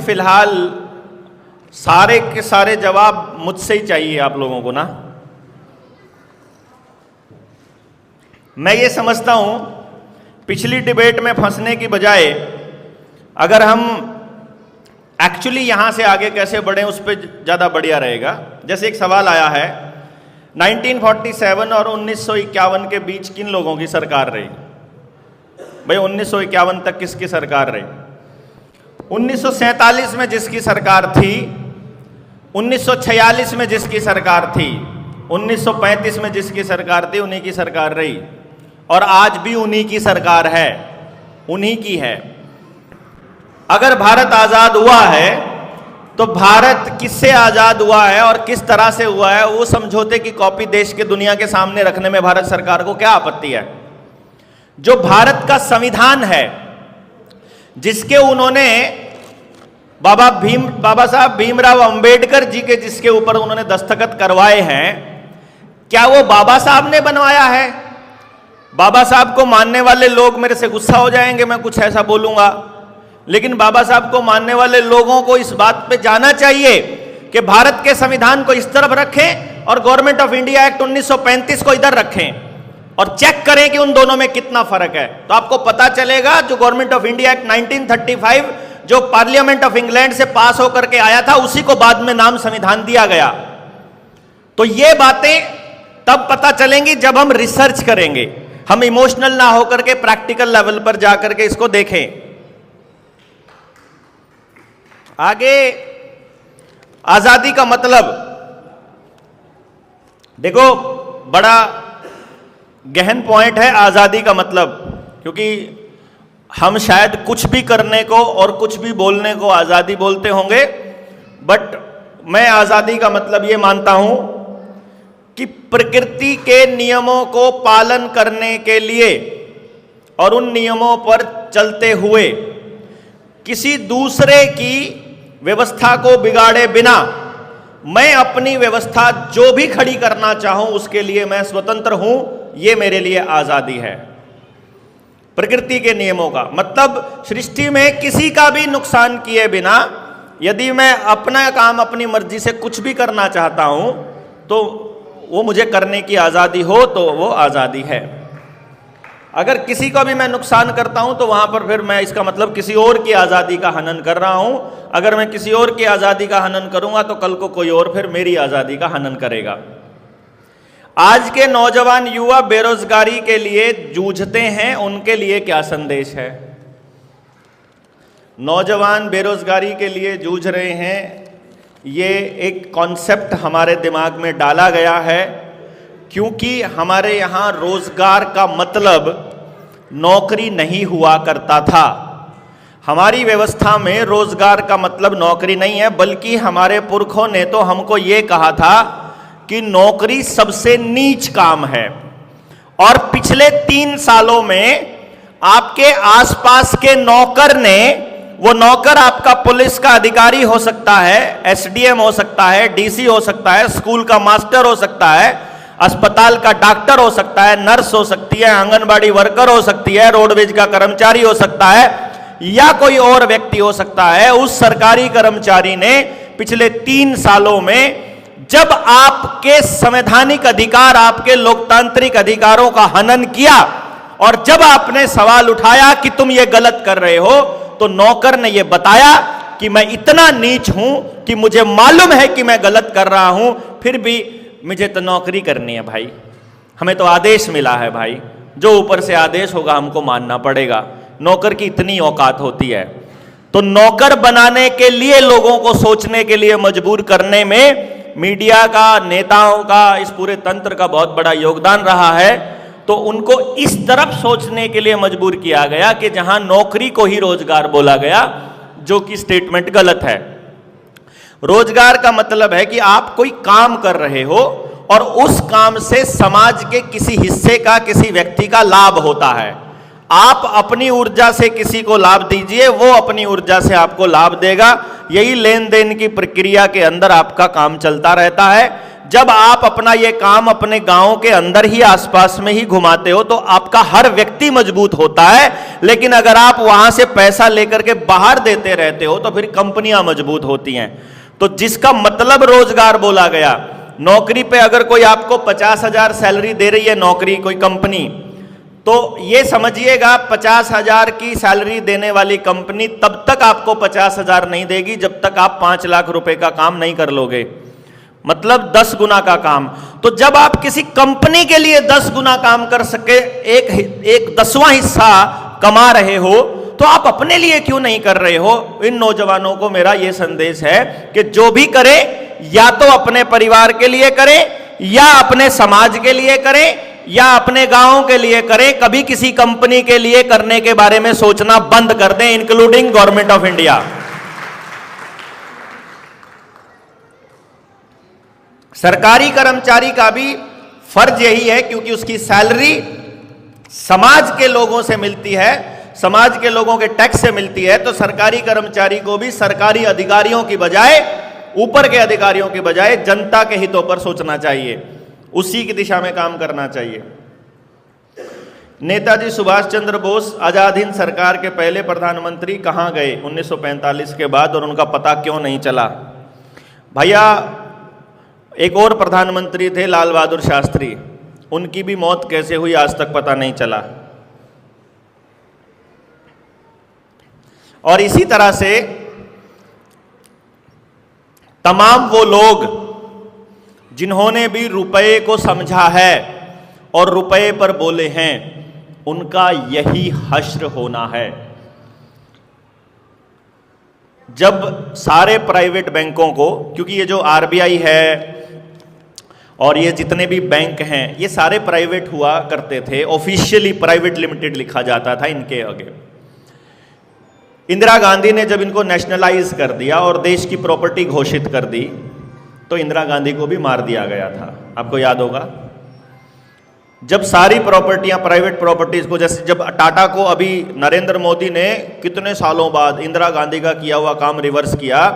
फिलहाल सारे के सारे जवाब मुझसे ही चाहिए आप लोगों को ना। मैं ये समझता हूं पिछली डिबेट में फंसने की बजाय अगर हम एक्चुअली यहां से आगे कैसे बढ़ें उस पर ज़्यादा बढ़िया रहेगा। जैसे एक सवाल आया है 1947 और 1951 के बीच किन लोगों की सरकार रही? भाई 1951 तक किसकी सरकार रही? 1947 में जिसकी सरकार थी, 1946 में जिसकी सरकार थी, 1935 में जिसकी सरकार थी, उन्हीं की सरकार रही और आज भी उन्हीं की सरकार है, उन्हीं की है। अगर भारत आज़ाद हुआ है तो भारत किससे आज़ाद हुआ है और किस तरह से हुआ है वो समझौते की कॉपी देश के दुनिया के सामने रखने में भारत सरकार को क्या आपत्ति है? जो भारत का संविधान है जिसके उन्होंने बाबा साहब भीमराव अंबेडकर जी के जिसके ऊपर उन्होंने दस्तखत करवाए हैं, क्या वो बाबा साहब ने बनवाया है? बाबा साहब को मानने वाले लोग मेरे से गुस्सा हो जाएंगे मैं कुछ ऐसा बोलूंगा, लेकिन बाबा साहब को मानने वाले लोगों को इस बात पे जाना चाहिए कि भारत के संविधान को इस तरफ रखें और गवर्नमेंट ऑफ इंडिया एक्ट 1935 को इधर रखें और चेक करें कि उन दोनों में कितना फर्क है। तो आपको पता चलेगा जो गवर्नमेंट ऑफ इंडिया एक्ट 1935 जो पार्लियामेंट ऑफ इंग्लैंड से पास होकर के आया था उसी को बाद में नाम संविधान दिया गया। तो ये बातें तब पता चलेंगी जब हम रिसर्च करेंगे, हम इमोशनल ना होकर के प्रैक्टिकल लेवल पर जाकर के इसको देखें। आगे आजादी का मतलब देखो, बड़ा गहन पॉइंट है आजादी का मतलब, क्योंकि हम शायद कुछ भी करने को और कुछ भी बोलने को आजादी बोलते होंगे, बट मैं आजादी का मतलब ये मानता हूं कि प्रकृति के नियमों को पालन करने के लिए और उन नियमों पर चलते हुए किसी दूसरे की व्यवस्था को बिगाड़े बिना मैं अपनी व्यवस्था जो भी खड़ी करना चाहूं उसके लिए मैं स्वतंत्र हूं, ये मेरे लिए आजादी है। प्रकृति के नियमों का मतलब सृष्टि में किसी का भी नुकसान किए बिना यदि मैं अपना काम अपनी मर्जी से कुछ भी करना चाहता हूं तो वो मुझे करने की आजादी हो तो वो आजादी है। अगर किसी को भी मैं नुकसान करता हूं तो वहां पर फिर मैं इसका मतलब किसी और की आजादी का हनन कर रहा हूं। अगर मैं किसी और की आजादी का हनन करूंगा तो कल को कोई और फिर मेरी आजादी का हनन करेगा। आज के नौजवान युवा बेरोजगारी के लिए जूझते हैं, उनके लिए क्या संदेश है? नौजवान बेरोजगारी के लिए जूझ रहे हैं, ये एक कॉन्सेप्ट हमारे दिमाग में डाला गया है क्योंकि हमारे यहाँ रोजगार का मतलब नौकरी नहीं हुआ करता था। हमारी व्यवस्था में रोजगार का मतलब नौकरी नहीं है, बल्कि हमारे पुरखों ने तो हमको ये कहा था कि नौकरी सबसे नीच काम है। और पिछले 3 सालों में आपके आसपास के नौकर ने, वो नौकर आपका पुलिस का अधिकारी हो सकता है, एसडीएम हो सकता है, डीसी हो सकता है, स्कूल का मास्टर हो सकता है, अस्पताल का डॉक्टर हो सकता है, नर्स हो सकती है, आंगनबाड़ी वर्कर हो सकती है, रोडवेज का कर्मचारी हो सकता है या कोई और व्यक्ति हो सकता है। उस सरकारी कर्मचारी ने पिछले 3 सालों में जब आपके संवैधानिक अधिकार, आपके लोकतांत्रिक अधिकारों का हनन किया और जब आपने सवाल उठाया कि तुम ये गलत कर रहे हो, तो नौकर ने ये बताया कि मैं इतना नीच हूं कि मुझे मालूम है कि मैं गलत कर रहा हूं, फिर भी मुझे तो नौकरी करनी है भाई, हमें तो आदेश मिला है भाई, जो ऊपर से आदेश होगा हमको मानना पड़ेगा। नौकर की इतनी औकात होती है। तो नौकर बनाने के लिए, लोगों को सोचने के लिए मजबूर करने में मीडिया का, नेताओं का, इस पूरे तंत्र का बहुत बड़ा योगदान रहा है। तो उनको इस तरफ सोचने के लिए मजबूर किया गया कि जहां नौकरी को ही रोजगार बोला गया, जो कि स्टेटमेंट गलत है। रोजगार का मतलब है कि आप कोई काम कर रहे हो और उस काम से समाज के किसी हिस्से का, किसी व्यक्ति का लाभ होता है। आप अपनी ऊर्जा से किसी को लाभ दीजिए, वो अपनी ऊर्जा से आपको लाभ देगा। यही लेन देन की प्रक्रिया के अंदर आपका काम चलता रहता है। जब आप अपना ये काम अपने गांव के अंदर ही आसपास में ही घुमाते हो तो आपका हर व्यक्ति मजबूत होता है, लेकिन अगर आप वहां से पैसा लेकर के बाहर देते रहते हो तो फिर कंपनियां मजबूत होती हैं। तो जिसका मतलब रोजगार बोला गया, नौकरी पे अगर कोई आपको 50,000 सैलरी दे रही है नौकरी कोई कंपनी, तो ये समझिएगा 50,000 की सैलरी देने वाली कंपनी तब तक आपको 50,000 नहीं देगी जब तक आप 5 लाख रुपए का काम नहीं कर लोगे, मतलब 10 गुना का काम। तो जब आप किसी कंपनी के लिए 10 गुना काम कर सके, एक 10वां हिस्सा कमा रहे हो, तो आप अपने लिए क्यों नहीं कर रहे हो? इन नौजवानों को मेरा यह संदेश है कि जो भी करे या तो अपने परिवार के लिए करे, या अपने समाज के लिए करे, या अपने गांव के लिए करें। कभी किसी कंपनी के लिए करने के बारे में सोचना बंद कर दें, इंक्लूडिंग गवर्नमेंट ऑफ इंडिया। सरकारी कर्मचारी का भी फर्ज यही है, क्योंकि उसकी सैलरी समाज के लोगों से मिलती है, समाज के लोगों के टैक्स से मिलती है। तो सरकारी कर्मचारी को भी सरकारी अधिकारियों की बजाय, ऊपर के अधिकारियों की बजाय जनता के हितों पर सोचना चाहिए, उसी की दिशा में काम करना चाहिए। नेताजी सुभाष चंद्र बोस आजाद हिंद सरकार के पहले प्रधानमंत्री कहां गए 1945 के बाद, और उनका पता क्यों नहीं चला? भैया, एक और प्रधानमंत्री थे लाल बहादुर शास्त्री, उनकी भी मौत कैसे हुई आज तक पता नहीं चला। और इसी तरह से तमाम वो लोग जिन्होंने भी रुपए को समझा है और रुपए पर बोले हैं, उनका यही हश्र होना है। जब सारे प्राइवेट बैंकों को, क्योंकि ये जो आरबीआई है और ये जितने भी बैंक हैं ये सारे प्राइवेट हुआ करते थे, ऑफिशियली प्राइवेट लिमिटेड लिखा जाता था इनके आगे। इंदिरा गांधी ने जब इनको नेशनलाइज कर दिया और देश की प्रॉपर्टी घोषित कर दी, तो इंदिरा गांधी को भी मार दिया गया था, आपको याद होगा। जब सारी प्रॉपर्टियां, प्राइवेट प्रॉपर्टीज को, जैसे जब टाटा को अभी नरेंद्र मोदी ने कितने सालों बाद इंदिरा गांधी का किया हुआ काम रिवर्स किया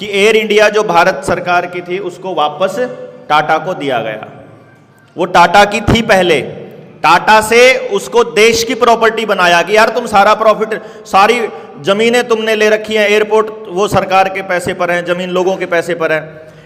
कि एयर इंडिया जो भारत सरकार की थी उसको वापस टाटा को दिया गया। वो टाटा की थी पहले, टाटा से उसको देश की प्रॉपर्टी बनाया कि यार तुम सारा प्रॉफिट, सारी जमीनें तुमने ले रखी हैं, एयरपोर्ट वो सरकार के पैसे पर है, जमीन लोगों के पैसे पर है,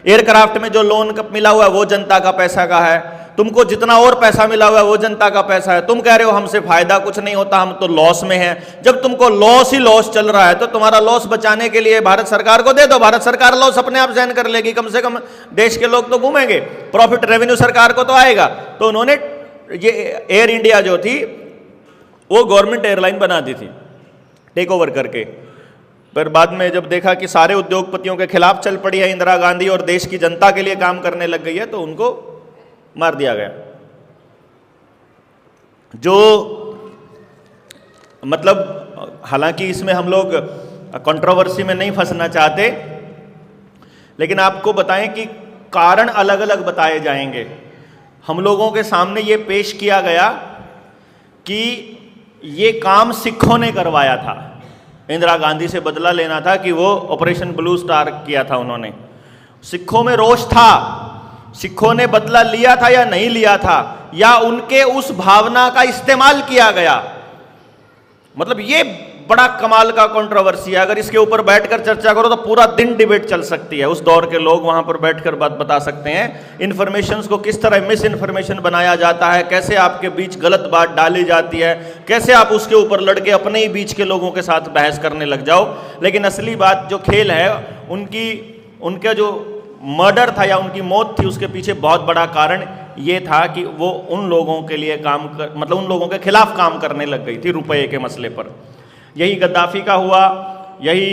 एयरक्राफ्ट में जो लोन मिला हुआ है वो जनता का पैसा का है, तुमको जितना और पैसा मिला हुआ है वो जनता का पैसा है। तुम कह रहे हो हमसे फायदा कुछ नहीं होता, हम तो लॉस में हैं। जब तुमको लॉस ही लॉस चल रहा है तो तुम्हारा लॉस बचाने के लिए भारत सरकार को दे दो, भारत सरकार लॉस अपने आप सहन कर लेगी, कम से कम देश के लोग तो घूमेंगे, प्रॉफिट रेवेन्यू सरकार को तो आएगा। तो उन्होंने ये एयर इंडिया जो थी वो गवर्नमेंट एयरलाइन बना दी थी टेक ओवर करके। पर बाद में जब देखा कि सारे उद्योगपतियों के खिलाफ चल पड़ी है इंदिरा गांधी और देश की जनता के लिए काम करने लग गई है, तो उनको मार दिया गया। जो मतलब, हालांकि इसमें हम लोग कंट्रोवर्सी में नहीं फंसना चाहते, लेकिन आपको बताएं कि कारण अलग अलग बताए जाएंगे। हम लोगों के सामने ये पेश किया गया कि ये काम सिखों ने करवाया था, इंदिरा गांधी से बदला लेना था कि वो ऑपरेशन ब्लू स्टार किया था उन्होंने। सिखों में रोष था, सिखों ने बदला लिया था या नहीं लिया था, या उनके उस भावना का इस्तेमाल किया गया। मतलब ये बड़ा कमाल का कंट्रोवर्सी है। अगर इसके ऊपर बैठकर चर्चा करो तो पूरा दिन डिबेट चल सकती है। उस दौर के लोग वहां पर बैठकर बात बता सकते हैं, इन्फॉर्मेशंस को किस तरह मिस इन्फॉर्मेशन बनाया जाता है, कैसे आपके बीच गलत बात डाली जाती है, कैसे आप उसके ऊपर लड़के अपने ही बीच के लोगों के साथ बहस करने लग जाओ। लेकिन असली बात जो खेल है, उनका जो मर्डर था या उनकी मौत थी, उसके पीछे बहुत बड़ा कारण ये था कि वो उन लोगों के लिए मतलब उन लोगों के खिलाफ काम करने लग गई थी रुपये के मसले पर। यही गद्दाफी का हुआ, यही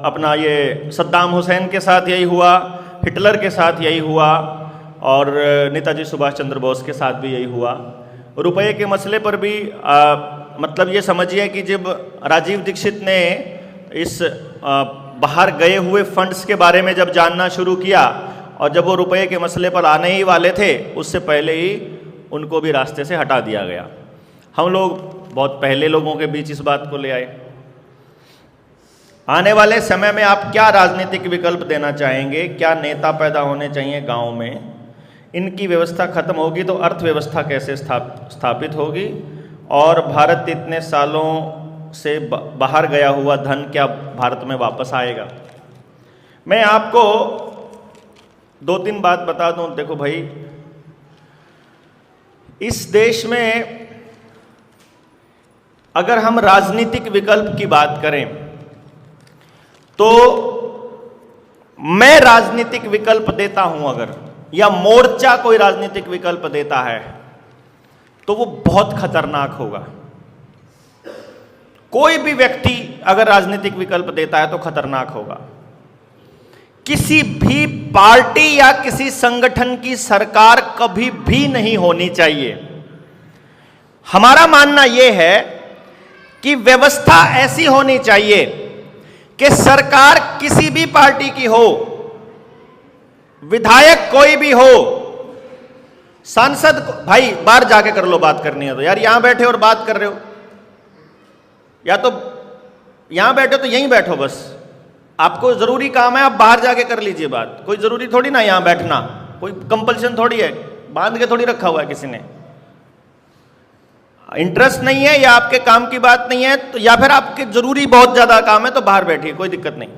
अपना ये सद्दाम हुसैन के साथ यही हुआ, हिटलर के साथ यही हुआ, और नेताजी सुभाष चंद्र बोस के साथ भी यही हुआ। रुपये के मसले पर भी मतलब ये समझिए कि जब राजीव दीक्षित ने इस बाहर गए हुए फंड्स के बारे में जब जानना शुरू किया, और जब वो रुपये के मसले पर आने ही वाले थे, उससे पहले ही उनको भी रास्ते से हटा दिया गया। हम लोग बहुत पहले लोगों के बीच इस बात को ले आए। आने वाले समय में आप क्या राजनीतिक विकल्प देना चाहेंगे? क्या नेता पैदा होने चाहिए गांव में? इनकी व्यवस्था खत्म होगी तो अर्थव्यवस्था कैसे स्थापित होगी? और भारत इतने सालों से बाहर गया हुआ धन क्या भारत में वापस आएगा? मैं आपको 2-3 बात बता दूं। देखो भाई, इस देश में अगर हम राजनीतिक विकल्प की बात करें तो मैं राजनीतिक विकल्प देता हूं अगर, या मोर्चा कोई राजनीतिक विकल्प देता है तो वो बहुत खतरनाक होगा। कोई भी व्यक्ति अगर राजनीतिक विकल्प देता है तो खतरनाक होगा। किसी भी पार्टी या किसी संगठन की सरकार कभी भी नहीं होनी चाहिए। हमारा मानना यह है कि व्यवस्था ऐसी होनी चाहिए कि सरकार किसी भी पार्टी की हो, विधायक कोई भी हो, सांसद भाई बाहर जाके कर लो, बात करनी है तो यार यहां बैठे और बात कर रहे हो, या तो यहां बैठे तो यहीं बैठो बस। आपको जरूरी काम है आप बाहर जाके कर लीजिए बात, कोई जरूरी थोड़ी ना यहां बैठना, कोई कंपल्शन थोड़ी है, बांध के थोड़ी रखा हुआ है किसी ने। इंटरेस्ट नहीं है या आपके काम की बात नहीं है तो, या फिर आपके जरूरी बहुत ज्यादा काम है तो बाहर बैठिए, कोई दिक्कत नहीं।